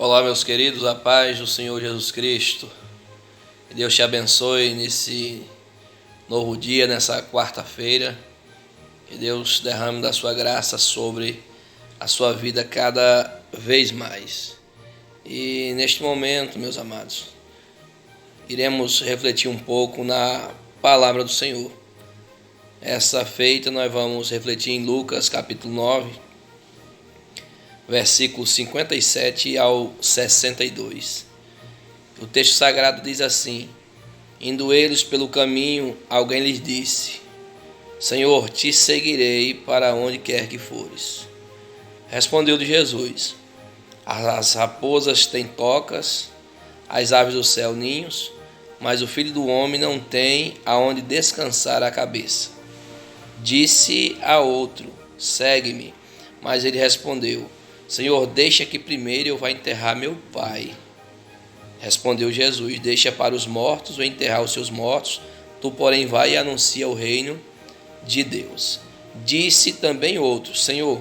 Olá, meus queridos, a paz do Senhor Jesus Cristo. Que Deus te abençoe nesse novo dia, nessa quarta-feira. Que Deus derrame da sua graça sobre a sua vida cada vez mais. E neste momento, meus amados, iremos refletir um pouco na palavra do Senhor. Essa feita nós vamos refletir em Lucas capítulo 9, versículos 57 ao 62. O texto sagrado diz assim: Indo eles pelo caminho, alguém lhes disse: Senhor, te seguirei para onde quer que fores. Respondeu-lhe Jesus: As raposas têm tocas, as aves do céu ninhos, mas o Filho do Homem não tem aonde descansar a cabeça. Disse a outro: Segue-me. Mas ele respondeu: Senhor, deixa que primeiro eu vá enterrar meu pai. Respondeu Jesus: Deixa para os mortos ou enterrar os seus mortos, tu, porém, vai e anuncia o reino de Deus. Disse também outro: Senhor,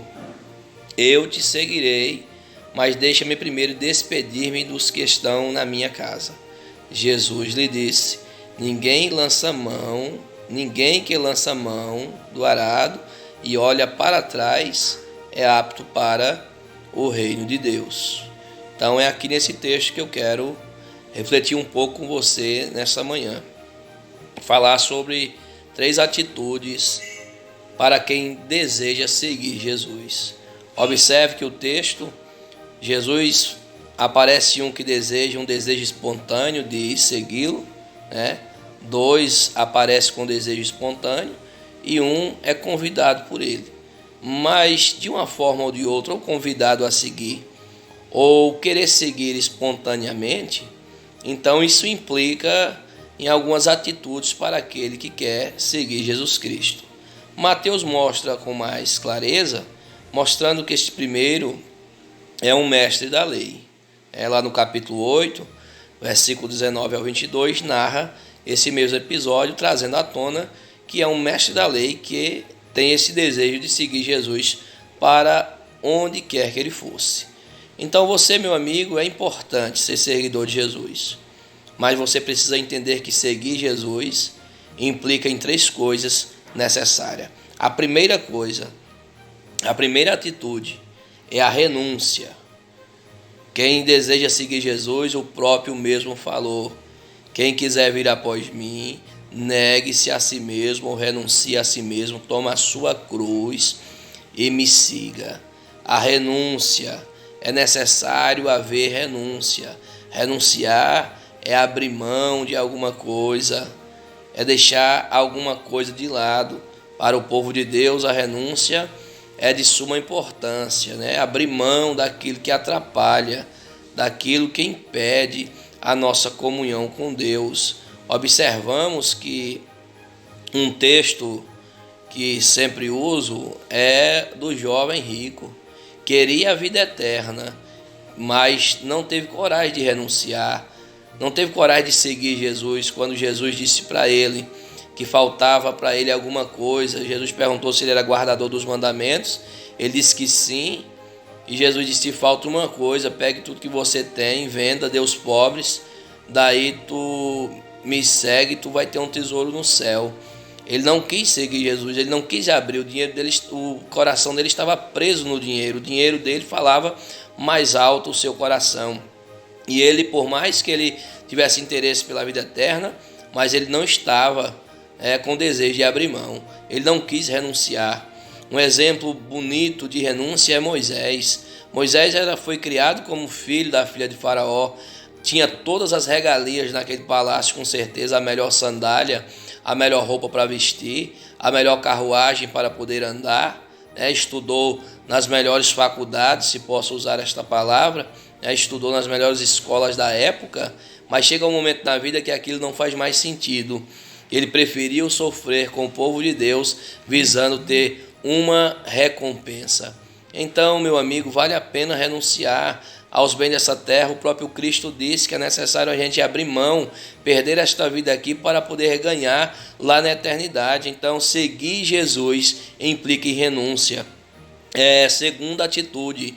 eu te seguirei, mas deixa-me primeiro despedir-me dos que estão na minha casa. Jesus lhe disse: Ninguém que lança mão do arado e olha para trás é apto para o reino de Deus. Então é aqui nesse texto que eu quero refletir um pouco com você nessa manhã. Falar sobre 3 atitudes para quem deseja seguir Jesus. Observe que o texto, Jesus aparece um que deseja, um desejo espontâneo de segui-lo, né? 2 aparece com desejo espontâneo e 1 é convidado por ele. Mas de uma forma ou de outra, ou convidado a seguir, ou querer seguir espontaneamente, então isso implica em algumas atitudes para aquele que quer seguir Jesus Cristo. Mateus mostra com mais clareza, mostrando que este primeiro é um mestre da lei. Lá no capítulo 8, versículo 19 ao 22, narra esse mesmo episódio, trazendo à tona que é um mestre da lei que tem esse desejo de seguir Jesus para onde quer que ele fosse. Então você, meu amigo, é importante ser seguidor de Jesus, mas você precisa entender que seguir Jesus implica em 3 coisas necessárias. A primeira atitude é a renúncia. Quem deseja seguir Jesus, o próprio mesmo falou: quem quiser vir após mim, negue-se a si mesmo, renuncie a si mesmo, toma a sua cruz e me siga. A renúncia, é necessário haver renúncia. Renunciar é abrir mão de alguma coisa, é deixar alguma coisa de lado. Para o povo de Deus, a renúncia é de suma importância, né? Abrir mão daquilo que atrapalha, daquilo que impede a nossa comunhão com Deus. Observamos que um texto que sempre uso é do jovem rico. Queria a vida eterna, mas não teve coragem de renunciar, não teve coragem de seguir Jesus. Quando Jesus disse para ele que faltava para ele alguma coisa, Jesus perguntou se ele era guardador dos mandamentos, ele disse que sim, e Jesus disse: falta uma coisa, pegue tudo que você tem, venda, dê aos pobres, daí tu me segue, tu vai ter um tesouro no céu. Ele não quis seguir Jesus, ele não quis abrir o dinheiro dele, o coração dele estava preso no dinheiro, o dinheiro dele falava mais alto o seu coração. E ele, por mais que ele tivesse interesse pela vida eterna, mas ele não estava com desejo de abrir mão, ele não quis renunciar. Um exemplo bonito de renúncia é Moisés. Moisés foi criado como filho da filha de Faraó, tinha todas as regalias naquele palácio, com certeza, a melhor sandália, a melhor roupa para vestir, a melhor carruagem para poder andar, estudou nas melhores faculdades, se posso usar esta palavra, estudou nas melhores escolas da época, mas chega um momento na vida que aquilo não faz mais sentido. Ele preferiu sofrer com o povo de Deus, visando ter uma recompensa. Então, meu amigo, vale a pena renunciar aos bens dessa terra. O próprio Cristo disse que é necessário a gente abrir mão, perder esta vida aqui para poder ganhar lá na eternidade. Então, seguir Jesus implica em renúncia. Segunda atitude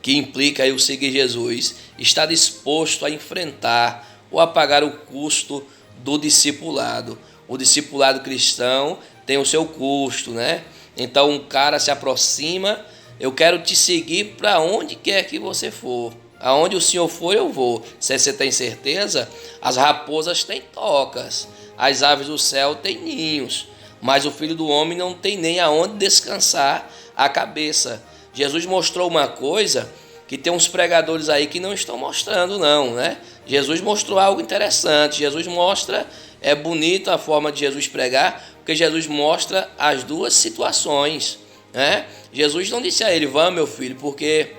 que implica aí o seguir Jesus, está disposto a enfrentar ou a pagar o custo do discipulado. O discipulado cristão tem o seu custo, né? Então um cara se aproxima, eu quero te seguir para onde quer que você for. Aonde o Senhor for, eu vou. Se você tem certeza, as raposas têm tocas, as aves do céu têm ninhos, mas o Filho do Homem não tem nem aonde descansar a cabeça. Jesus mostrou uma coisa que tem uns pregadores aí que não estão mostrando não, né? Jesus mostrou algo interessante. Jesus mostra, é bonito a forma de Jesus pregar, porque Jesus mostra as duas situações, né? Jesus não disse a ele, vá meu filho, porque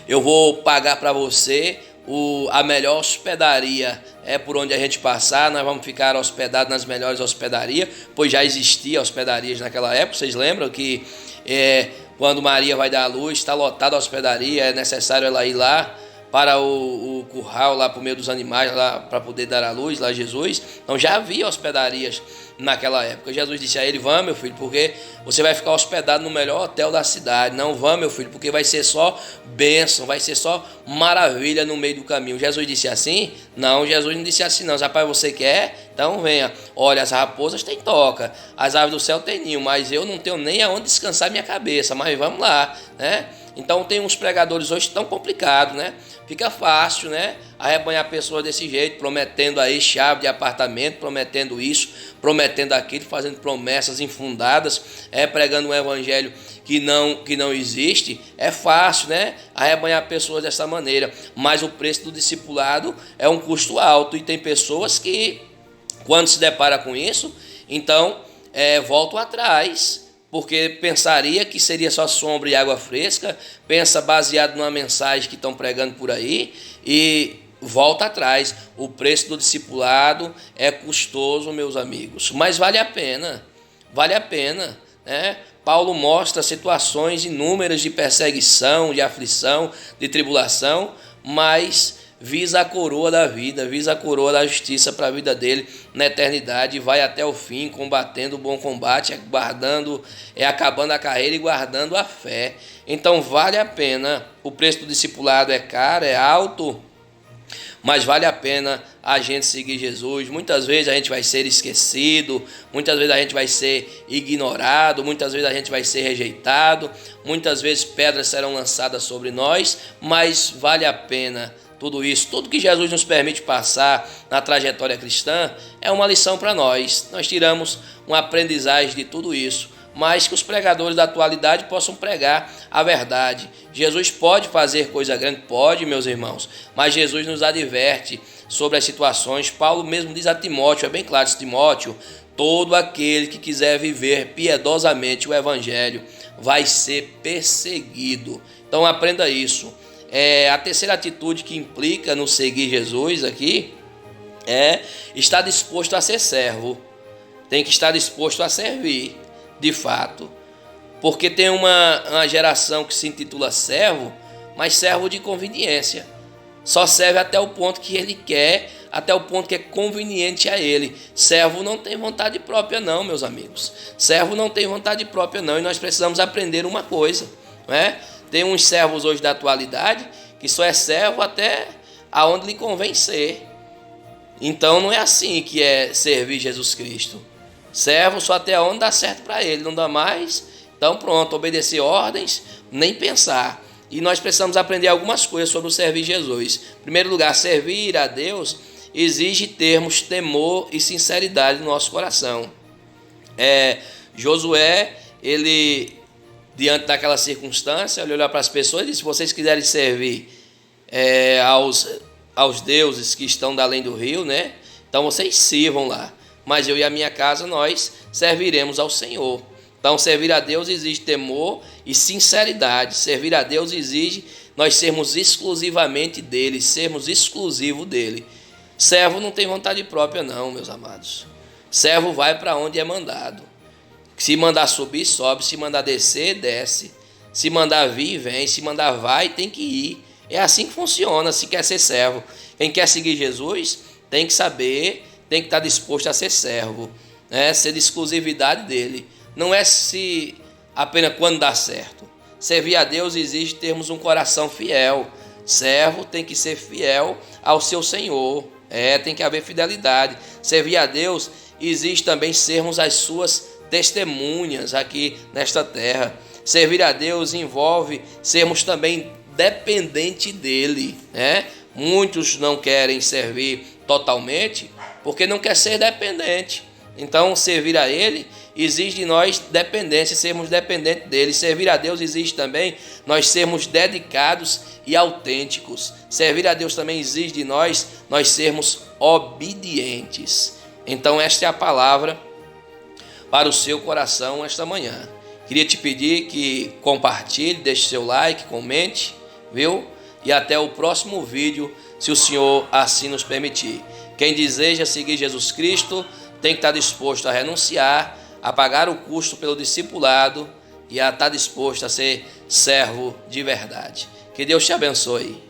eu vou pagar para você a melhor hospedaria, por onde a gente passar, nós vamos ficar hospedados nas melhores hospedarias, pois já existia hospedarias naquela época. Vocês lembram que quando Maria vai dar à luz, está lotada a hospedaria, é necessário ela ir lá para o curral, lá para o meio dos animais, lá para poder dar à luz, lá Jesus. Então já havia hospedarias naquela época. Jesus disse a ele, vá meu filho, porque você vai ficar hospedado no melhor hotel da cidade. Não, vá meu filho, porque vai ser só bênção, vai ser só maravilha no meio do caminho. Jesus disse assim? Não, Jesus não disse assim não. Rapaz, você quer? Então venha. Olha, as raposas têm toca, as aves do céu têm ninho, mas eu não tenho nem aonde descansar minha cabeça, mas vamos lá, né? Então tem uns pregadores hoje tão complicados, né? Fica fácil, né? Arrebanhar pessoas desse jeito, prometendo aí chave de apartamento, prometendo isso, prometendo aquilo, fazendo promessas infundadas, pregando um evangelho que não existe. É fácil, né? Arrebanhar pessoas dessa maneira, mas o preço do discipulado é um custo alto e tem pessoas que, quando se depara com isso, então voltam atrás, porque pensaria que seria só sombra e água fresca, pensa baseado numa mensagem que estão pregando por aí e volta atrás. O preço do discipulado é custoso, meus amigos, mas vale a pena, né? Paulo mostra situações inúmeras de perseguição, de aflição, de tribulação, mas visa a coroa da vida, visa a coroa da justiça para a vida dele na eternidade, e vai até o fim, combatendo o bom combate, acabando a carreira e guardando a fé. Então vale a pena. O preço do discipulado é caro, é alto, mas vale a pena a gente seguir Jesus. Muitas vezes a gente vai ser esquecido, muitas vezes a gente vai ser ignorado, muitas vezes a gente vai ser rejeitado, muitas vezes pedras serão lançadas sobre nós, mas vale a pena tudo isso. Tudo que Jesus nos permite passar na trajetória cristã é uma lição para nós. Nós tiramos uma aprendizagem de tudo isso, mas que os pregadores da atualidade possam pregar a verdade. Jesus pode fazer coisa grande? Pode, meus irmãos, mas Jesus nos adverte sobre as situações. Paulo mesmo diz a Timóteo, é bem claro, Timóteo, todo aquele que quiser viver piedosamente o evangelho vai ser perseguido. Então aprenda isso. A terceira atitude que implica no seguir Jesus aqui é estar disposto a ser servo. Tem que estar disposto a servir, de fato. Porque tem uma geração que se intitula servo, mas servo de conveniência. Só serve até o ponto que ele quer, até o ponto que é conveniente a ele. Servo não tem vontade própria não, meus amigos. Servo não tem vontade própria não, e nós precisamos aprender uma coisa, não é? Tem uns servos hoje da atualidade que só é servo até aonde lhe convém ser. Então não é assim que é servir Jesus Cristo. Servo só até onde dá certo para ele, não dá mais. Então pronto, obedecer ordens, nem pensar. E nós precisamos aprender algumas coisas sobre o servir Jesus. Em primeiro lugar, servir a Deus exige termos temor e sinceridade no nosso coração. Josué, ele, diante daquela circunstância, ele olhou para as pessoas e disse: se vocês quiserem servir aos deuses que estão da além do rio, né? Então vocês sirvam lá, mas eu e a minha casa, nós serviremos ao Senhor. Então servir a Deus exige temor e sinceridade. Servir a Deus exige nós sermos exclusivamente dele, sermos exclusivo dele. Servo não tem vontade própria não, meus amados. Servo vai para onde é mandado. Se mandar subir, sobe. Se mandar descer, desce. Se mandar vir, vem. Se mandar vai, tem que ir. É assim que funciona se quer ser servo. Quem quer seguir Jesus tem que saber, tem que estar disposto a ser servo, né? Ser de exclusividade dele. Não é se apenas quando dá certo. Servir a Deus exige termos um coração fiel. Servo tem que ser fiel ao seu Senhor. Tem que haver fidelidade. Servir a Deus exige também sermos as suas testemunhas aqui nesta terra. Servir a Deus envolve sermos também dependentes dele, né? Muitos não querem servir totalmente porque não quer ser dependente. Então, servir a ele exige de nós dependência, sermos dependentes dele. Servir a Deus exige também nós sermos dedicados e autênticos. Servir a Deus também exige de nós sermos obedientes. Então, esta é a palavra para o seu coração esta manhã. Queria te pedir que compartilhe, deixe seu like, comente, viu? E até o próximo vídeo, se o Senhor assim nos permitir. Quem deseja seguir Jesus Cristo tem que estar disposto a renunciar, a pagar o custo pelo discipulado e a estar disposto a ser servo de verdade. Que Deus te abençoe.